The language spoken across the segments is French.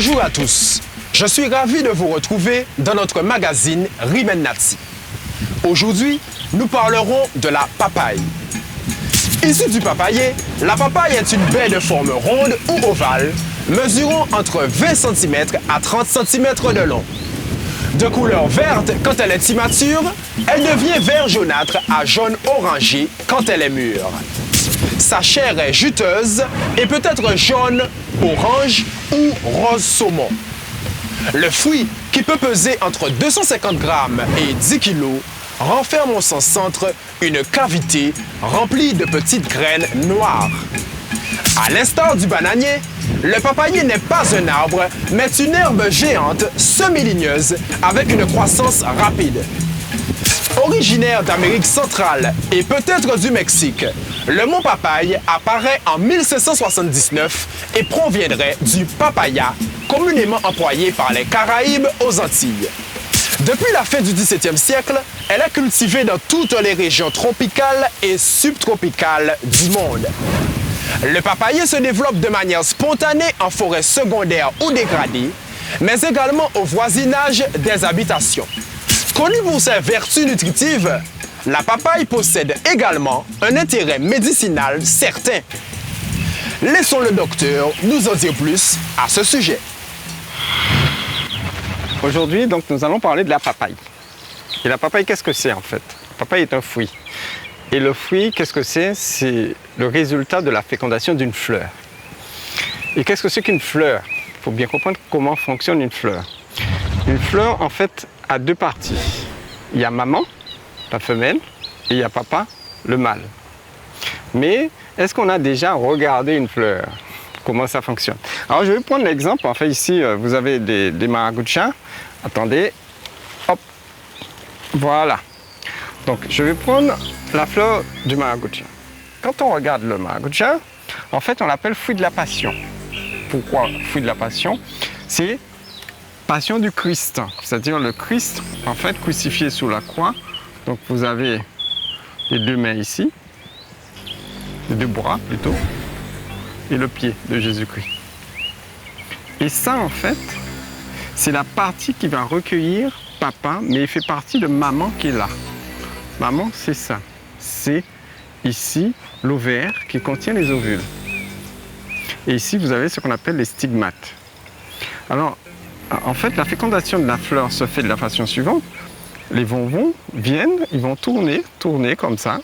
Bonjour à tous, je suis ravi de vous retrouver dans notre magazine Rimen Nati. Aujourd'hui, nous parlerons de la papaye. Issue du papayer, la papaye est une baie de forme ronde ou ovale, mesurant entre 20 cm à 30 cm de long. De couleur verte quand elle est immature, elle devient vert jaunâtre à jaune orangé quand elle est mûre. Sa chair est juteuse et peut être jaune, orange ou rose saumon. Le fruit, qui peut peser entre 250 grammes et 10 kg, renferme en son centre une cavité remplie de petites graines noires. À l'instar du bananier, le papayer n'est pas un arbre, mais une herbe géante semi-ligneuse avec une croissance rapide. Originaire d'Amérique centrale et peut-être du Mexique, le mot papaye apparaît en 1779 et proviendrait du papaya, communément employé par les Caraïbes aux Antilles. Depuis la fin du XVIIe siècle, elle est cultivée dans toutes les régions tropicales et subtropicales du monde. Le papayer se développe de manière spontanée en forêt secondaire ou dégradée, mais également au voisinage des habitations. Connue pour ses vertus nutritives, la papaye possède également un intérêt médicinal certain. Laissons le docteur nous en dire plus à ce sujet. Aujourd'hui, donc, nous allons parler de la papaye. Et la papaye, qu'est-ce que c'est en fait? La papaye est un fruit. Et le fruit, qu'est-ce que c'est? C'est le résultat de la fécondation d'une fleur. Et qu'est-ce que c'est qu'une fleur? Il faut bien comprendre comment fonctionne une fleur. Une fleur, en fait, a deux parties. Il y a maman, la femelle, et il y a papa, le mâle. Mais est-ce qu'on a déjà regardé une fleur? Comment ça fonctionne? Alors, je vais prendre l'exemple. En fait, ici, vous avez des maracujas. Attendez. Hop. Voilà. Donc, je vais prendre la fleur du maracuja. Quand on regarde le maracuja, en fait, on l'appelle fruit de la passion. Pourquoi fruit de la passion? C'est passion du Christ, c'est-à-dire le Christ, en fait, crucifié sous la croix. Donc, vous avez les deux mains ici, les deux bras plutôt, et le pied de Jésus-Christ. Et ça, en fait, c'est la partie qui va recueillir papa, mais il fait partie de maman qui est là. Maman, c'est ça. C'est ici l'ovaire qui contient les ovules. Et ici, vous avez ce qu'on appelle les stigmates. Alors, en fait, la fécondation de la fleur se fait de la façon suivante. Les bonbons viennent, ils vont tourner comme ça.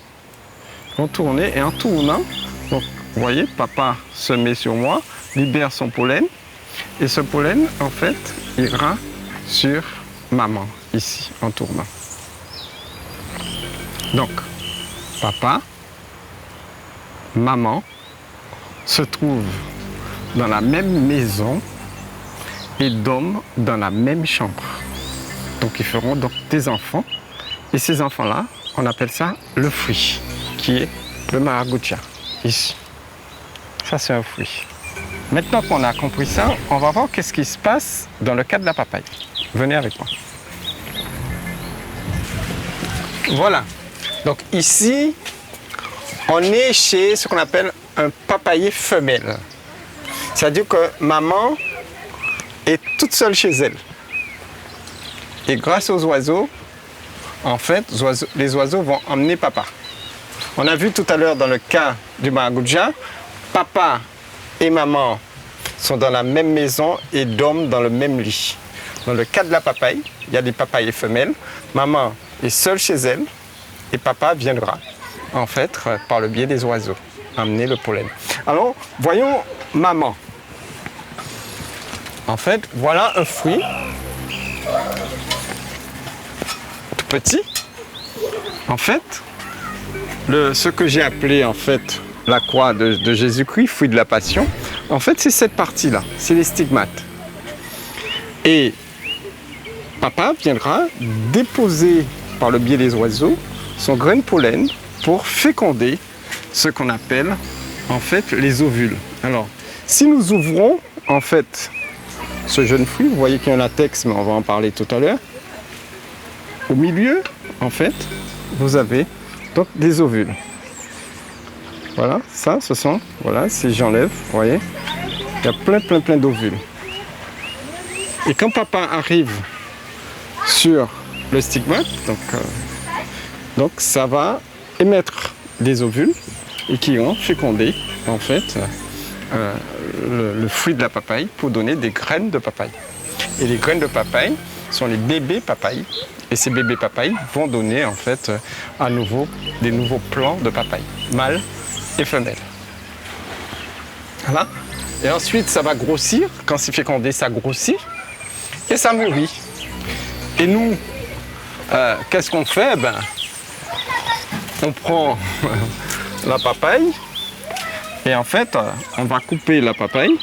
Ils vont tourner et en tournant, donc, vous voyez, papa se met sur moi, libère son pollen. Et ce pollen, en fait, ira sur maman, ici, en tournant. Donc, papa, maman se trouvent dans la même maison et dorment dans la même chambre. Donc, ils feront donc des enfants. Et ces enfants-là, on appelle ça le fruit, qui est le maracuja, ici. Ça, c'est un fruit. Maintenant qu'on a compris ça, on va voir qu'est-ce qui se passe dans le cas de la papaye. Venez avec moi. Voilà. Donc ici, on est chez ce qu'on appelle un papayer femelle. C'est-à-dire que maman est toute seule chez elle. Et grâce aux oiseaux, en fait, les oiseaux vont emmener papa. On a vu tout à l'heure dans le cas du maracuja, papa et maman sont dans la même maison et dorment dans le même lit. Dans le cas de la papaye, il y a des papayers femelles. Maman est seule chez elle et papa viendra, en fait, par le biais des oiseaux, amener le pollen. Alors, voyons maman. En fait, voilà un fruit tout petit. En fait, ce que j'ai appelé en fait la croix de Jésus-Christ, fruit de la passion, en fait c'est cette partie-là, c'est les stigmates. Et papa viendra déposer par le biais des oiseaux son grain de pollen pour féconder ce qu'on appelle en fait les ovules. Alors, si nous ouvrons en fait ce jeune fruit, vous voyez qu'il y a un latex, mais on va en parler tout à l'heure. Au milieu, en fait, vous avez donc des ovules. Voilà, ça, ce sont, voilà, si j'enlève, vous voyez, il y a plein d'ovules. Et quand papa arrive sur le stigmate, donc ça va émettre des ovules et qui vont féconder en fait le fruit de la papaye pour donner des graines de papaye. Et les graines de papaye sont les bébés papayes. Et ces bébés papayes vont donner en fait à nouveau des nouveaux plants de papaye, mâles et femelles. Voilà. Et ensuite ça va grossir. Quand c'est fécondé, ça grossit et ça mûrit. Et nous, qu'est-ce qu'on fait? On prend la papaye et en fait, on va couper la papaye.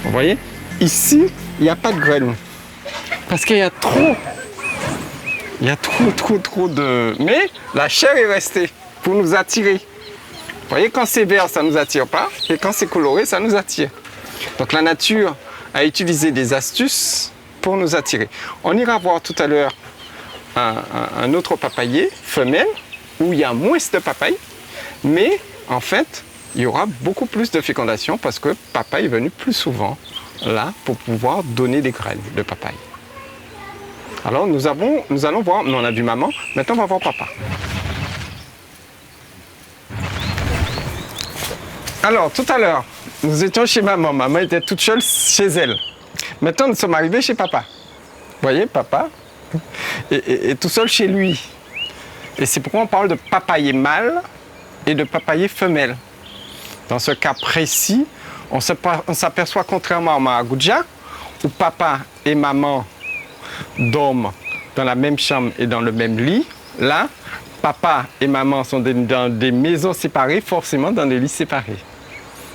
Vous voyez? Ici, il n'y a pas de graines. Parce qu'il y a trop de... Mais la chair est restée pour nous attirer. Vous voyez, quand c'est vert, ça ne nous attire pas. Et quand c'est coloré, ça nous attire. Donc la nature a utilisé des astuces pour nous attirer. On ira voir tout à l'heure un autre papayer, femelle, où il y a moins de papaye. Mais en fait, il y aura beaucoup plus de fécondation parce que papa est venu plus souvent là pour pouvoir donner des graines de papaye. Alors nous allons voir, on a vu maman, maintenant on va voir papa. Alors tout à l'heure, nous étions chez maman, maman était toute seule chez elle. Maintenant nous sommes arrivés chez papa. Vous voyez, papa est tout seul chez lui. Et c'est pourquoi on parle de papayer mâle et de papayer femelle. Dans ce cas précis, on s'aperçoit contrairement à Maraguja, où papa et maman dorment dans la même chambre et dans le même lit. Là, papa et maman sont dans des maisons séparées, forcément dans des lits séparés.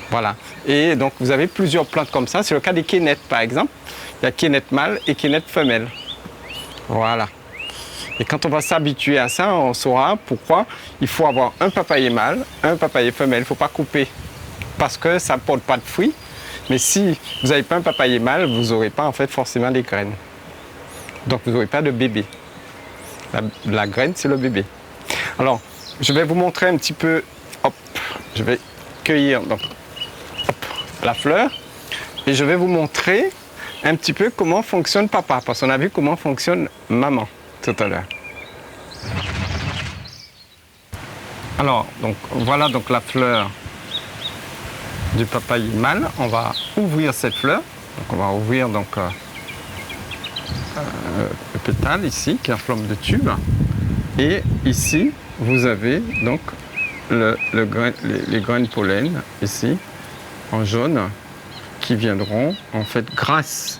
Voilà. Et donc, vous avez plusieurs plantes comme ça. C'est le cas des quénettes, par exemple. Il y a quénette mâle et quénette femelle. Voilà. Et quand on va s'habituer à ça, on saura pourquoi il faut avoir un papayer mâle, un papayer femelle. Il ne faut pas couper parce que ça ne porte pas de fruits. Mais si vous n'avez pas un papayer mâle, vous n'aurez pas en fait forcément des graines. Donc vous n'aurez pas de bébé. La graine, c'est le bébé. Alors, je vais vous montrer un petit peu. Hop, je vais cueillir donc, hop, la fleur. Et je vais vous montrer un petit peu comment fonctionne papa. Parce qu'on a vu comment fonctionne maman tout à l'heure. Alors, donc, voilà donc la fleur du papayer mâle. On va ouvrir cette fleur. Donc, on va ouvrir donc, le pétale ici, qui est en forme de tube. Et ici, vous avez donc les grains de pollen, ici, en jaune, qui viendront en fait grâce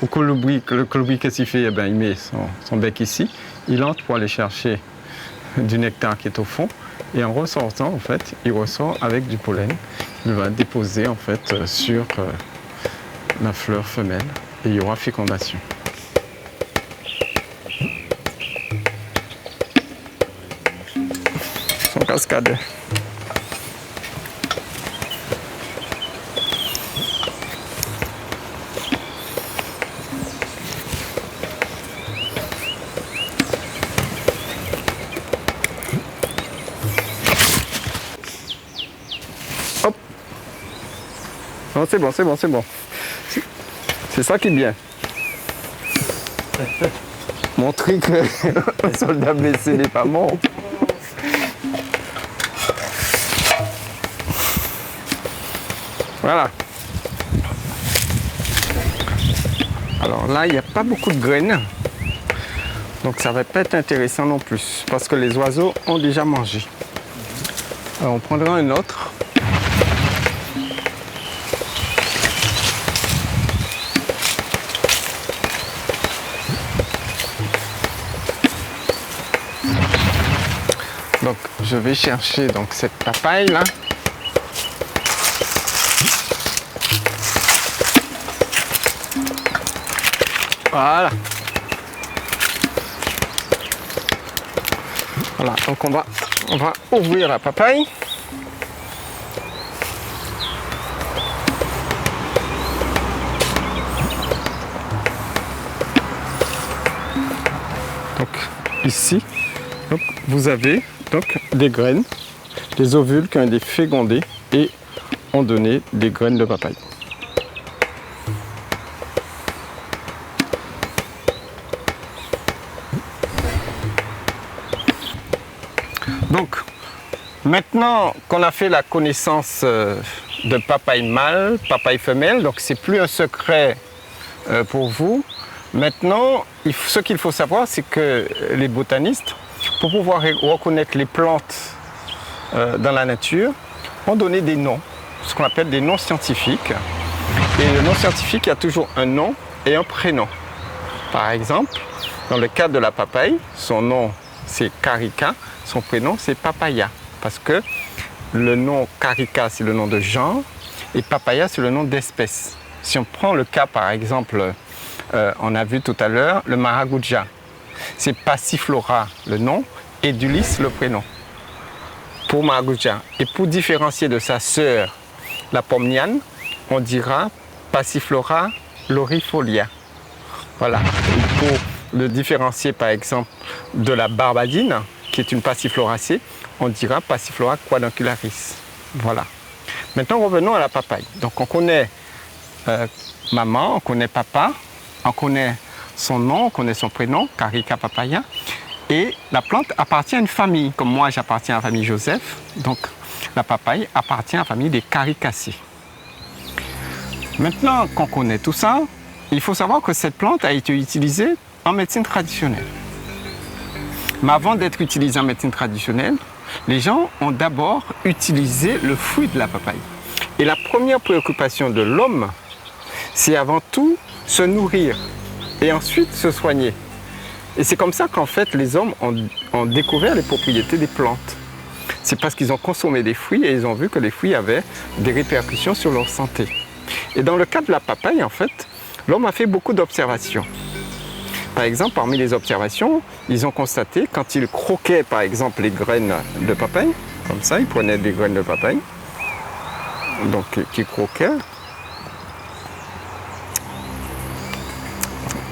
au colibri. Le colibri, qu'est-ce qu'il fait? Eh bien, il met son bec ici, il entre pour aller chercher du nectar qui est au fond, et en ressortant, en fait, il ressort avec du pollen. Il va déposer en fait sur la fleur femelle et il y aura fécondation. Son cascade. Hop. Non, c'est bon, c'est bon, c'est bon. C'est ça qui est bien. Montrer que le soldat blessé n'est pas mort. Voilà. Alors là, il n'y a pas beaucoup de graines. Donc ça ne va pas être intéressant non plus. Parce que les oiseaux ont déjà mangé. Alors on prendra un autre. Donc je vais chercher donc cette papaye là. Voilà. Voilà, donc on va ouvrir la papaye. Donc ici, donc, vous avez donc des graines, des ovules qui ont été fécondés et ont donné des graines de papaye. Donc, maintenant qu'on a fait la connaissance de papaye mâle, papaye femelle, donc c'est plus un secret pour vous. Maintenant, ce qu'il faut savoir, c'est que les botanistes, pour pouvoir reconnaître les plantes dans la nature, ont donné des noms, ce qu'on appelle des noms scientifiques. Et le nom scientifique, il y a toujours un nom et un prénom. Par exemple, dans le cas de la papaye, son nom c'est Carica, son prénom c'est Papaya. Parce que le nom Carica c'est le nom de genre et Papaya c'est le nom d'espèce. Si on prend le cas par exemple, on a vu tout à l'heure le Maracuja. C'est Passiflora le nom et Dulis le prénom. Pour Maracuja. Et pour différencier de sa sœur, la pomme niane, on dira Passiflora lorifolia. Voilà. Et pour le différencier par exemple de la barbadine, qui est une Passifloracée, on dira Passiflora quadrancularis. Voilà. Maintenant revenons à la papaye. Donc on connaît maman, on connaît papa, on connaît son nom, on connaît son prénom, Carica papaya. Et la plante appartient à une famille, comme moi j'appartiens à la famille Joseph. Donc la papaye appartient à la famille des Caricacées. Maintenant qu'on connaît tout ça, il faut savoir que cette plante a été utilisée en médecine traditionnelle. Mais avant d'être utilisée en médecine traditionnelle, les gens ont d'abord utilisé le fruit de la papaye. Et la première préoccupation de l'homme, c'est avant tout se nourrir et ensuite se soigner. Et c'est comme ça qu'en fait les hommes ont découvert les propriétés des plantes. C'est parce qu'ils ont consommé des fruits et ils ont vu que les fruits avaient des répercussions sur leur santé. Et dans le cas de la papaye, en fait, l'homme a fait beaucoup d'observations. Par exemple, parmi les observations, ils ont constaté quand ils croquaient par exemple les graines de papaye, comme ça, ils prenaient des graines de papaye, donc qu'ils croquaient,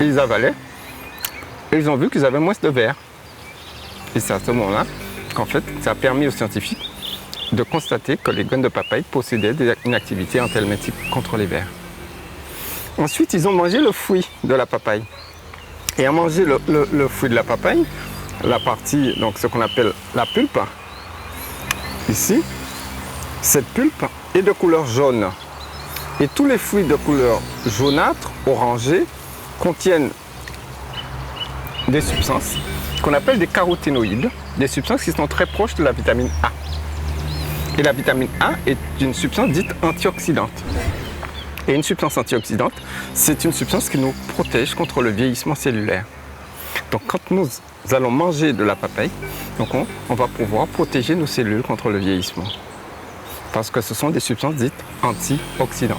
ils avalaient, et ils ont vu qu'ils avaient moins de verre. Et c'est à ce moment-là qu'en fait, ça a permis aux scientifiques de constater que les graines de papaye possédaient une activité anthelmintique contre les vers. Ensuite, ils ont mangé le fruit de la papaye. Et à manger le fruit de la papaye, la partie, donc ce qu'on appelle la pulpe, ici, cette pulpe est de couleur jaune. Et tous les fruits de couleur jaunâtre, orangée, contiennent des substances qu'on appelle des caroténoïdes, des substances qui sont très proches de la vitamine A. Et la vitamine A est une substance dite antioxydante. Et une substance antioxydante, c'est une substance qui nous protège contre le vieillissement cellulaire. Donc quand nous allons manger de la papaye, donc on va pouvoir protéger nos cellules contre le vieillissement. Parce que ce sont des substances dites antioxydantes.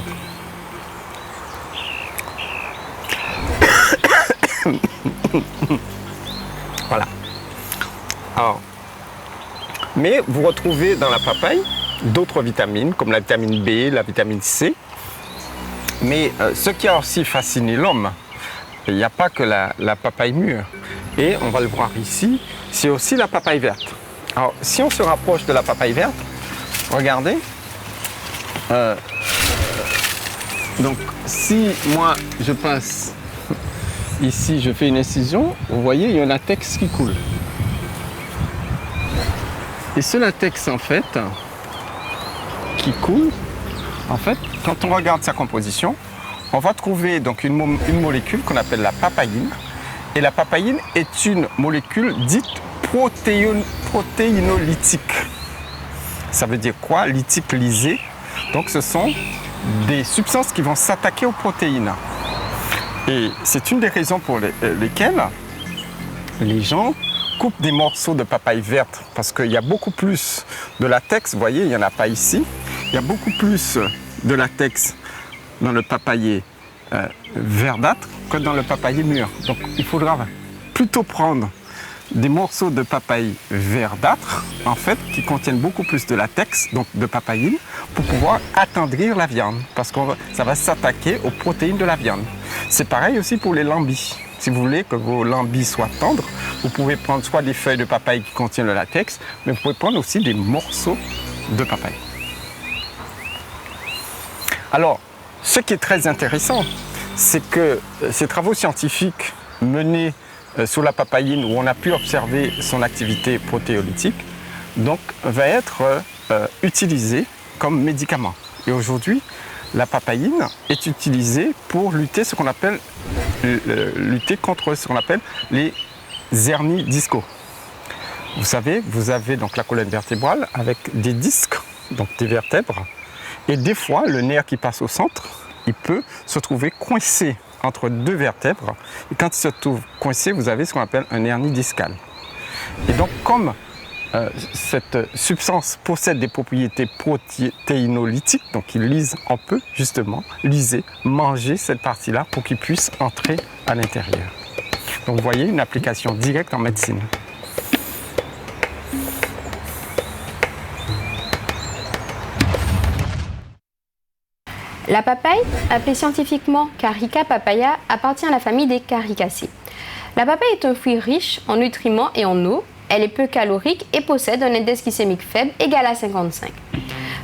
Voilà. Alors, mais vous retrouvez dans la papaye d'autres vitamines, comme la vitamine B, la vitamine C. Mais ce qui a aussi fasciné l'homme, il n'y a pas que la papaye mûre. Et on va le voir ici, c'est aussi la papaye verte. Alors, si on se rapproche de la papaye verte, regardez. Donc, si moi je passe ici, je fais une incision, vous voyez, il y a un latex qui coule. Et ce latex, en fait, qui coule, en fait, quand on regarde sa composition, on va trouver donc une molécule qu'on appelle la papaïne. Et la papaïne est une molécule dite protéinolytique. Ça veut dire quoi? Lytique, lysé. Donc ce sont des substances qui vont s'attaquer aux protéines. Et c'est une des raisons pour lesquelles les gens coupent des morceaux de papaye verte. Parce qu'il y a beaucoup plus de latex, vous voyez, il n'y en a pas ici. Il y a beaucoup plus de latex dans le papayer verdâtre que dans le papayer mûr. Donc il faudra plutôt prendre des morceaux de papaye verdâtre, en fait, qui contiennent beaucoup plus de latex, donc de papaïne, pour pouvoir attendrir la viande, parce que ça va s'attaquer aux protéines de la viande. C'est pareil aussi pour les lambis. Si vous voulez que vos lambis soient tendres, vous pouvez prendre soit des feuilles de papaye qui contiennent le latex, mais vous pouvez prendre aussi des morceaux de papaye. Alors, ce qui est très intéressant, c'est que ces travaux scientifiques menés sur la papaïne, où on a pu observer son activité protéolytique, donc, va être utilisée comme médicament. Et aujourd'hui, la papaïne est utilisée pour lutter contre ce qu'on appelle les hernies discaux. Vous savez, vous avez donc la colonne vertébrale avec des disques, donc des vertèbres, et des fois, le nerf qui passe au centre, il peut se trouver coincé entre deux vertèbres. Et quand il se trouve coincé, vous avez ce qu'on appelle un hernie discale. Et donc, comme cette substance possède des propriétés protéinolytiques, donc il lise, on peut justement liser, manger cette partie-là pour qu'il puisse entrer à l'intérieur. Donc vous voyez une application directe en médecine. La papaye, appelée scientifiquement Carica papaya, appartient à la famille des Caricacées. La papaye est un fruit riche en nutriments et en eau. Elle est peu calorique et possède un index glycémique faible égal à 55.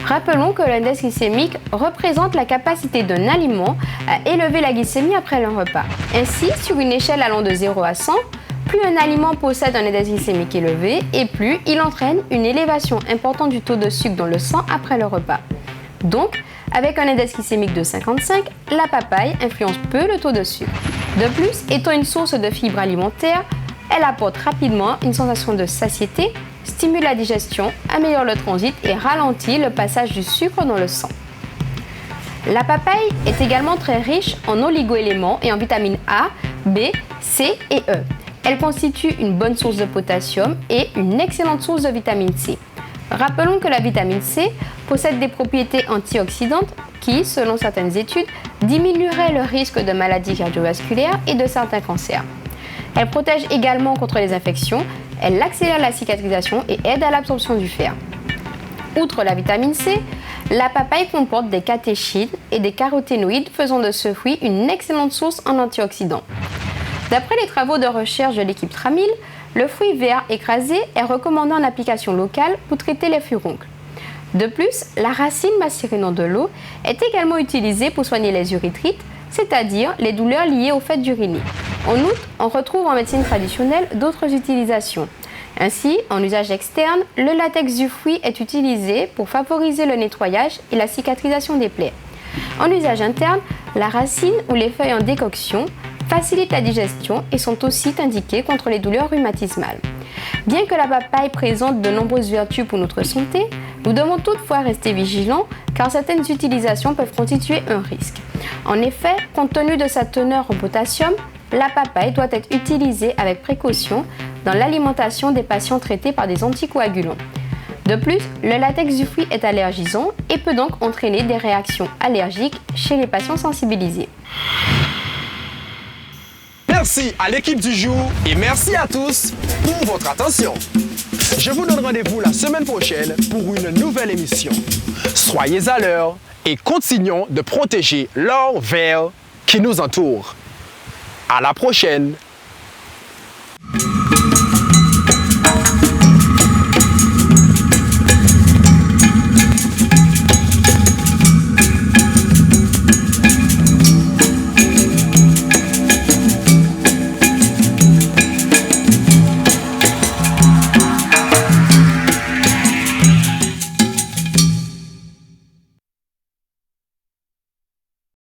Rappelons que l'index glycémique représente la capacité d'un aliment à élever la glycémie après un repas. Ainsi, sur une échelle allant de 0 à 100, plus un aliment possède un index glycémique élevé et plus il entraîne une élévation importante du taux de sucre dans le sang après le repas. Donc, avec un index glycémique de 55, la papaye influence peu le taux de sucre. De plus, étant une source de fibres alimentaires, elle apporte rapidement une sensation de satiété, stimule la digestion, améliore le transit et ralentit le passage du sucre dans le sang. La papaye est également très riche en oligoéléments et en vitamines A, B, C et E. Elle constitue une bonne source de potassium et une excellente source de vitamine C. Rappelons que la vitamine C possède des propriétés antioxydantes qui, selon certaines études, diminueraient le risque de maladies cardiovasculaires et de certains cancers. Elle protège également contre les infections, elle accélère la cicatrisation et aide à l'absorption du fer. Outre la vitamine C, la papaye comporte des catéchines et des caroténoïdes faisant de ce fruit une excellente source en antioxydants. D'après les travaux de recherche de l'équipe Tramil, le fruit vert écrasé est recommandé en application locale pour traiter les furoncles. De plus, la racine macérée dans de l'eau est également utilisée pour soigner les urétrites, c'est-à-dire les douleurs liées au fait d'uriner. En outre, on retrouve en médecine traditionnelle d'autres utilisations. Ainsi, en usage externe, le latex du fruit est utilisé pour favoriser le nettoyage et la cicatrisation des plaies. En usage interne, la racine ou les feuilles en décoction facilitent la digestion et sont aussi indiquées contre les douleurs rhumatismales. Bien que la papaye présente de nombreuses vertus pour notre santé, nous devons toutefois rester vigilants car certaines utilisations peuvent constituer un risque. En effet, compte tenu de sa teneur en potassium, la papaye doit être utilisée avec précaution dans l'alimentation des patients traités par des anticoagulants. De plus, le latex du fruit est allergisant et peut donc entraîner des réactions allergiques chez les patients sensibilisés. Merci à l'équipe du jour et merci à tous pour votre attention. Je vous donne rendez-vous la semaine prochaine pour une nouvelle émission. Soyez à l'heure et continuons de protéger l'or vert qui nous entoure. À la prochaine!